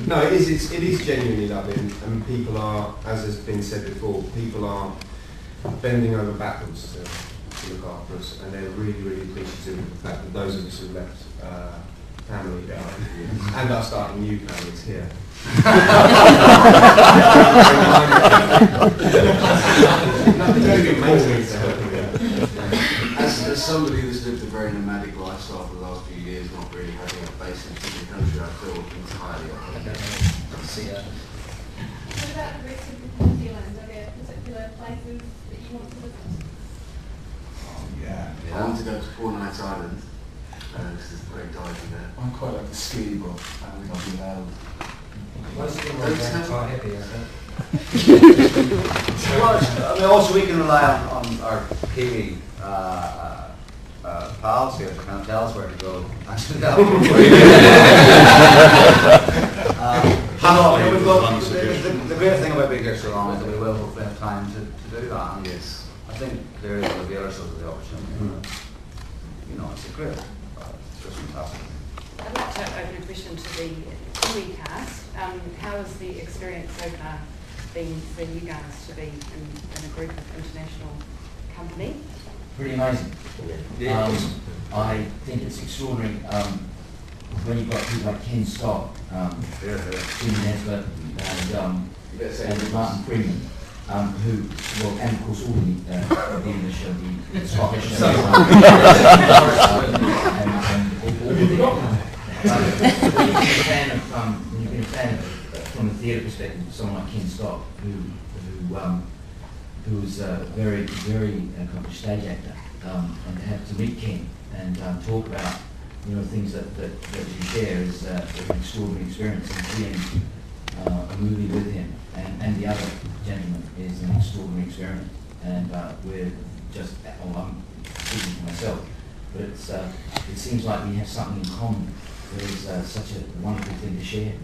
No, it is genuinely lovely, and people are, as has been said before, people are bending over backwards to look after us, and they're really, really appreciative of the fact that those of us who left family behind and are starting new families here. As somebody who's lived a very nomadic lifestyle for the last few years, not really having a base in the country, I feel entirely up. What about the rest of the New Zealand? Are there particular places that you want to visit? I want to go to Four Nights Island, because there's a great diving there. I'm quite like the ski, but I think I'll be loud. Most of them are quite happy, I think. Well, I mean, also we can rely on our Kiwi pals here to kind of tell us where to go. Actually, that would the great thing about being here so long is that we will hopefully have time to do that. And yes, I think there is going to be other sorts of the opportunity. You know, it's a great, it's just fantastic. I'd like to open a question to the Kiwi cast. How has the experience so far been for you guys to be in a group of international company? Pretty amazing. I think it's extraordinary when you've got people like Ken Scott, Jim Nesbitt, and Martin Freeman, who, well, and of course all the English and the Scottish and all the when you've been a fan of, from a theatre perspective, someone like Ken Scott, who was a very, very accomplished stage actor, and to have to meet Ken and talk about things that you share is an extraordinary experience, and seeing a movie with him and the other gentleman is an extraordinary experience, and we're just, I'm speaking for myself, but it seems like we have something in common. There's such a wonderful thing to share.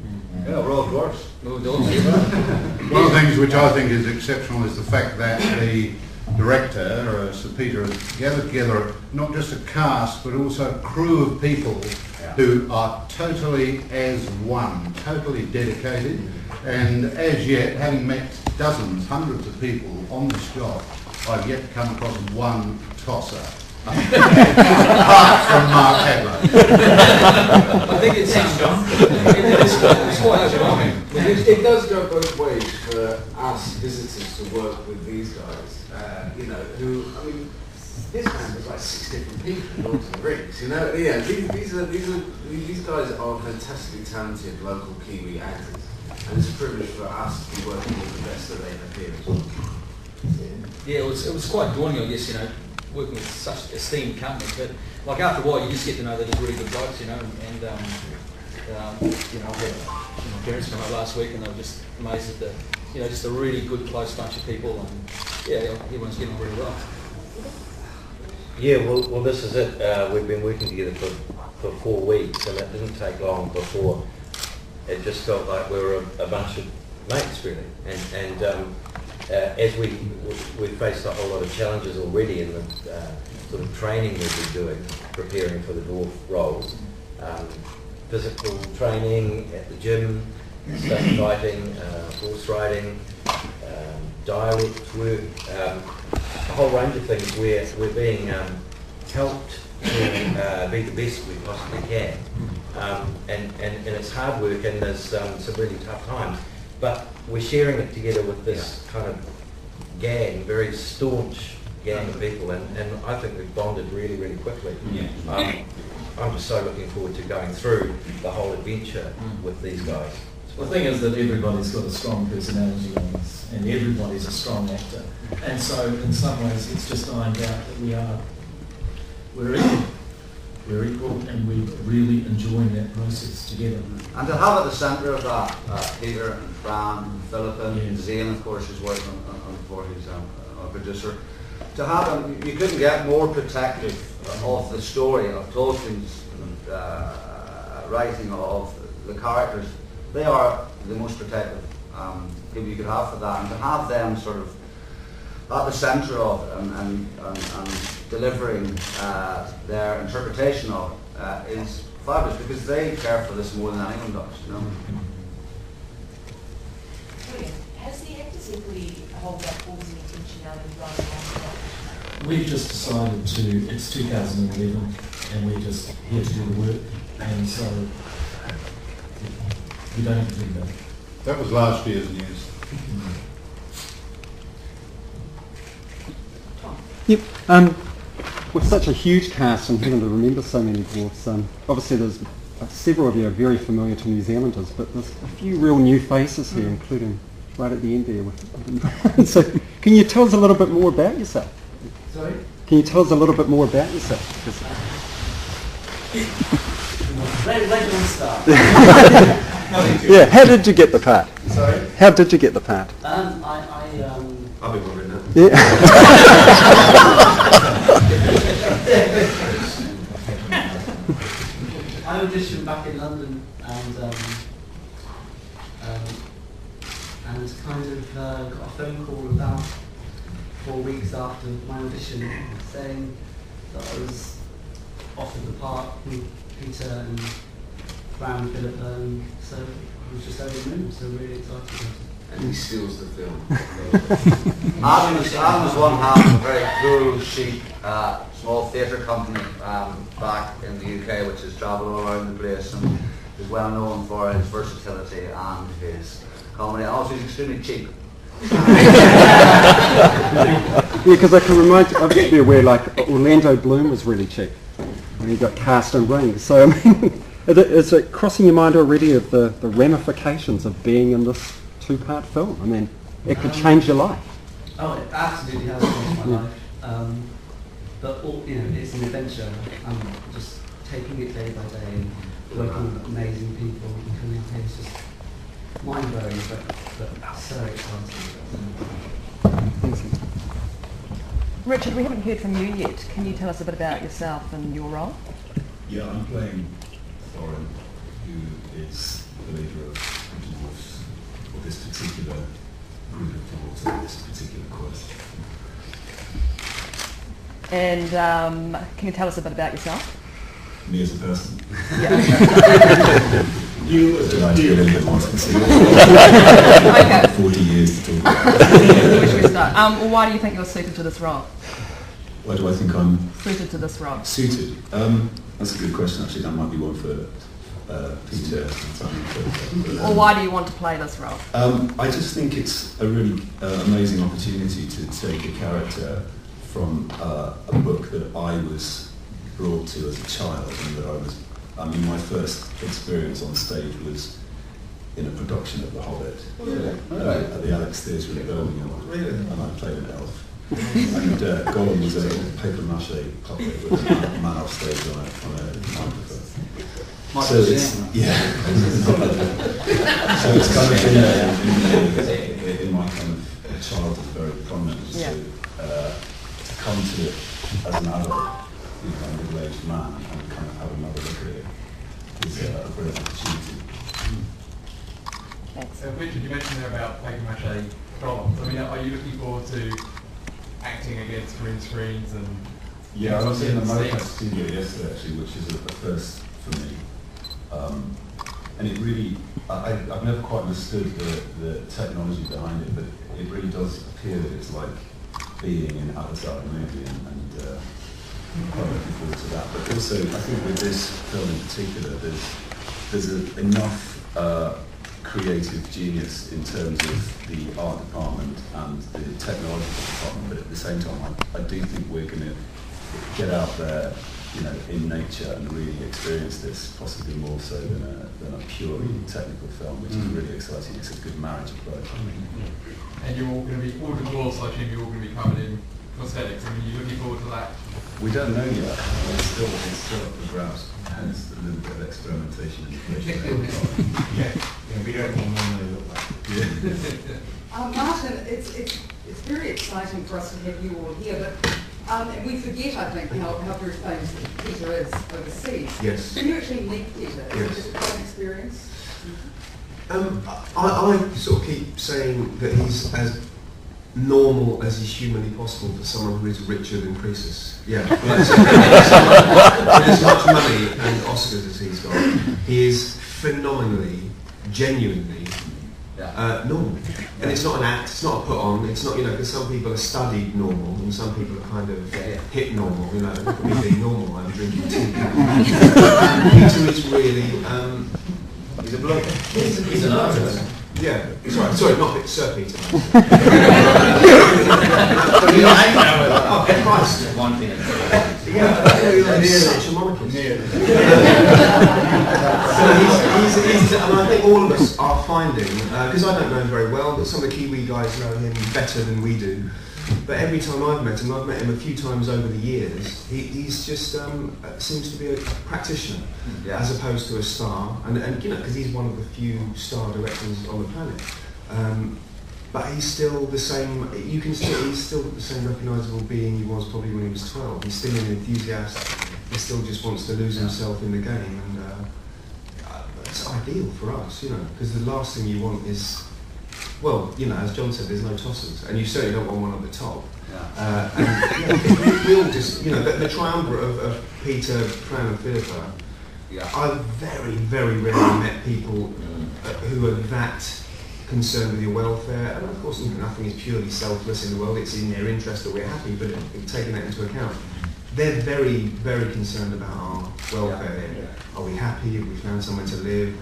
Yeah, we're all dwarfs. One of the things which I think is exceptional is the fact that the director, Sir Peter, has gathered together not just a cast but also a crew of people who are totally as one, totally dedicated, and as yet, having met dozens, hundreds of people on this job, I've yet to come across one tosser. Apart from Mark Adler. I think it's quite overwhelming. It does go both ways for us visitors to work with these guys, who, I mean, this man was like 6 different people in Lord of the Rings, these guys are fantastically talented local Kiwi actors, and it's a privilege for us to be working with the best that they have here as well. Yeah, it was quite daunting, I guess, working with such esteemed company, but like after a while you just get to know that they're really good blokes, and I had my parents come up last week and they were just amazed at the, just a really good close bunch of people, and everyone's getting on really well. Yeah, well this is it. We've been working together for 4 weeks, and it didn't take long before it just felt like we were a bunch of mates really, and as we faced a whole lot of challenges already in the sort of training we've been doing, preparing for the dwarf roles, physical training at the gym, stunt fighting, horse riding, dialect work, a whole range of things where we're being helped to be the best we possibly can. And it's hard work, and there's some really tough times. But we're sharing it together with this kind of gang, very staunch gang of people, and I think we've bonded really, really quickly. I'm just so looking forward to going through the whole adventure with these guys. The thing is that everybody's got a strong personality, and everybody's a strong actor, and so in some ways it's just ironed out that we're equal. We're equal, and we're really enjoying that process together. And to have at the centre of that Peter and Fran, and Philippa, and Zane, of course, who's working on for his producer, to have them, you couldn't get more protective of the story, of Tolkien's writing of the characters. They are the most protective people you could have for that, and to have them sort of at the centre of it and delivering their interpretation of it is fabulous because they care for this more than anyone does, you know. Brilliant. Has the Actors Equity hold that cause any intentionality right along the way? We've just decided to, it's 2011, and we're just here to do the work, and so we don't have to do that. That was last year's news. Yep. With such a huge cast and having to remember so many dwarfs, obviously there's several of you are very familiar to New Zealanders, but there's a few real new faces here, including right at the end there. So, can you tell us a little bit more about yourself? Sorry? Can you tell us a little bit more about yourself? Where do you start? Yeah, how did you get the part? Sorry? How did you get the part? I'll be wondering that. Yeah. I auditioned back in London and kind of got a phone call about 4 weeks after my audition saying that I was offered the part with Peter and Fran Philip, so I was just over the moon, so really excited about it. And he steals the film. Adam was one half of a very cool, chic, small theatre company back in the UK, which has travelled all around the place and is well known for his versatility and his comedy. And also, he's extremely cheap. Yeah, because I can remind you, I've got to be aware, like, Orlando Bloom was really cheap when he got cast in Rings. So, I mean, is it crossing your mind already of the ramifications of being in this two-part film? I mean, it could change your life. Oh, it absolutely has changed my life. But it's an adventure. I'm just taking it day by day and working with amazing people and coming up here. It's just mind-blowing, but so exciting. Richard, we haven't heard from you yet. Can you tell us a bit about yourself and your role? Yeah, I'm playing Thorin, who is the leader of dwarves for this particular group of dwarves on this particular quest. And can you tell us a bit about yourself? Me as a person? Yeah. You as a be a little bit more specific. Okay. 40 years to talk about. Where should we start? Well, why do you think you're suited to this role? Why do I think I'm suited to this role? Suited? That's a good question, actually. That might be one for Peter. Or why do you want to play this role? I just think it's a really amazing opportunity to take a character from a book that I was brought to as a child, and that my first experience on stage was in a production of The Hobbit at the Alex Theatre in Birmingham, and I played an elf. And Gollum was a paper mache puppet with a man off stage on a microphone. So it's, yeah. So it's kind of been in my kind of childhood very prominent to come to it as an adult, a middle-aged man, and kind of have another look at it is a brilliant opportunity. Thanks. Richard, you mentioned there about paper mache golems. I mean, are you looking forward to acting against green screens and... Yeah, I was in the Mocap studio yesterday actually, which is a first for me. And it really, I've never quite understood the technology behind it, but it really does appear that it's like being in Avatar movie, and I'm quite looking forward to that. But also, I think with this film in particular, there's enough creative genius in terms of the art department and the technology department, but at the same time, I do think we're going to get out there, in nature and really experience this, possibly more so than a purely technical film, which is really exciting. It's a good marriage of both. And you're all going to be, all the dwarves, I assume you're all going to be covered in prosthetics. I mean, are you looking forward to that? We don't know yet. It's still up for grabs. Hence a little bit of experimentation. We don't normally look like. Martin, it's very exciting for us to have you all here, but we forget, I think, how very famous Peter is overseas. Yes. Did you actually meet Peter? Yes. Is it quite an experience? I sort of keep saying that he's as normal as is humanly possible for someone who is richer than Croesus. Yeah. With as much money and Oscars as he's got, he is phenomenally, genuinely normal. And it's not an act, it's not a put on, it's not, because some people are studied normal and some people are kind of hit normal, look at me being normal, I'm drinking tea. Peter is really, he's a bloke. He's an artist. Yeah, sorry, not Sir Peter. Oh, Christ. One thing. Such a monarchist. And I think all of us are finding, because I don't know him very well, but some of the Kiwi guys know him better than we do. But every time I've met him a few times over the years, he's just seems to be a practitioner as opposed to a star. And because he's one of the few star directors on the planet. But he's still the same. He's still the same recognisable being he was probably when he was 12. He's still an enthusiast. He still just wants to lose himself in the game, and it's ideal for us, because the last thing you want is. Well, as John said, there's no tossers, and you certainly don't want one at the top. We all just, the triumvirate of Peter, Fran and Philippa, I've very, very rarely met people who are that concerned with your welfare, and of course nothing is purely selfless in the world, it's in their interest that we're happy, but taking that into account, they're very, very concerned about our welfare. Are we happy? Have we found somewhere to live?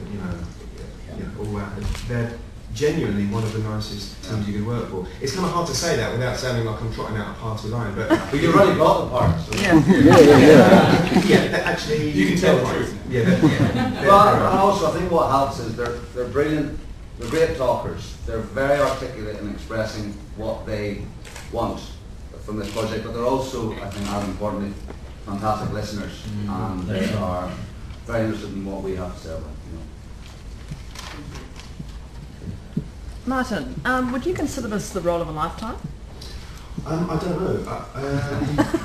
All that. They're genuinely one of the nicest teams you could work for. It's kind of hard to say that without sounding like I'm trotting out a party line, but you've already got the parts. So actually, you can tell the truth. Well, also I think what helps is they're brilliant. They're great talkers. They're very articulate in expressing what they want from this project, but they're also, I think, as importantly, fantastic listeners, and they are very interested in what we have to say about it. Martin, would you consider this the role of a lifetime? I don't know.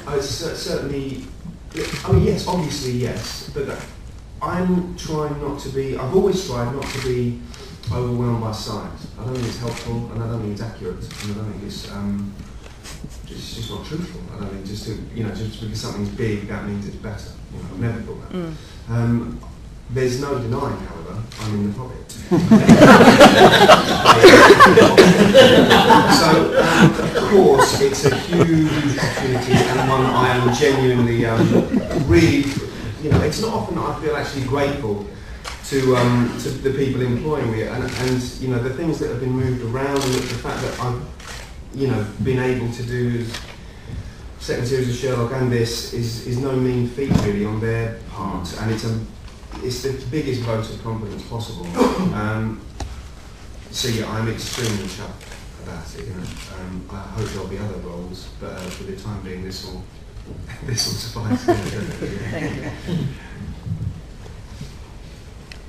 I certainly. I mean, yes, obviously yes, but I'm trying not to be. I've always tried not to be overwhelmed by science. I don't think it's helpful, and I don't think it's accurate, and I don't think it's just not truthful. I don't think just because something's big that means it's better. I've never thought that. There's no denying, however, I'm in the Hobbit. So, of course, it's a huge opportunity and one I am genuinely, really, it's not often that I feel actually grateful to the people employing me, and the things that have been moved around, and the fact that I've, been able to do second series of Sherlock and this is no mean feat really on their part, and it's the biggest vote of confidence possible. So yeah, I'm extremely chuffed about it. I hope there'll be other roles, but for the time being, this will suffice. Thank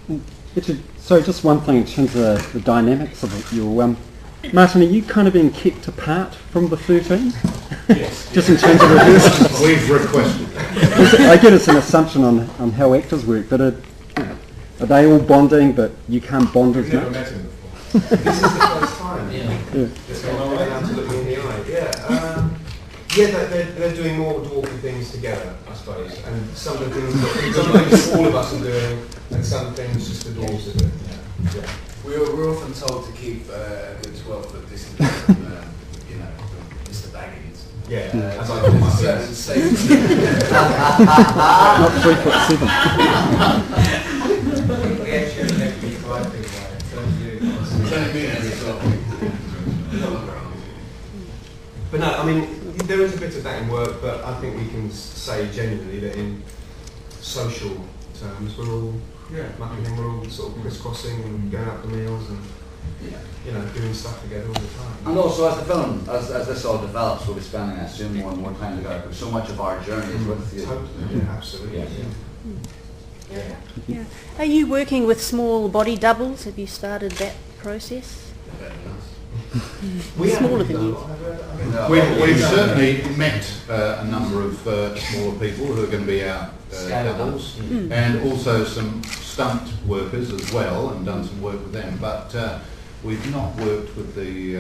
you. Richard, sorry, just one thing in terms of the dynamics of it. Martin, are you kind of being kept apart from the 13? Yes. Just in terms of rehearsals? We've requested. I get it's an assumption on how actors work, but are they all bonding, but you can't bond as much? Never met him before. This is the first time. It's not allowed to look me in the eye. They're doing more dwarfy things together, I suppose, and some of the things all of us are doing, and some things just the dwarves are doing. We're often told to keep a good 12-foot distance from, Mr. Baggins. As I call myself. Not 3'7". We actually have to be 5 feet wide. But no, I mean, there is a bit of that in work, but I think we can say genuinely that in social terms, we're all mucking in, we're all sort of crisscrossing and going out for meals and doing stuff together all the time. And also, as the film, as this all develops, we'll be spending, I assume, more and more time together, because so much of our journey is with you. Totally, absolutely. Yeah. Are you working with small body doubles? Have you started that process? Smaller than you. We've certainly met a number of smaller people who are going to be our doubles, and also some stunt workers as well, and done some work with them. But we've not worked with the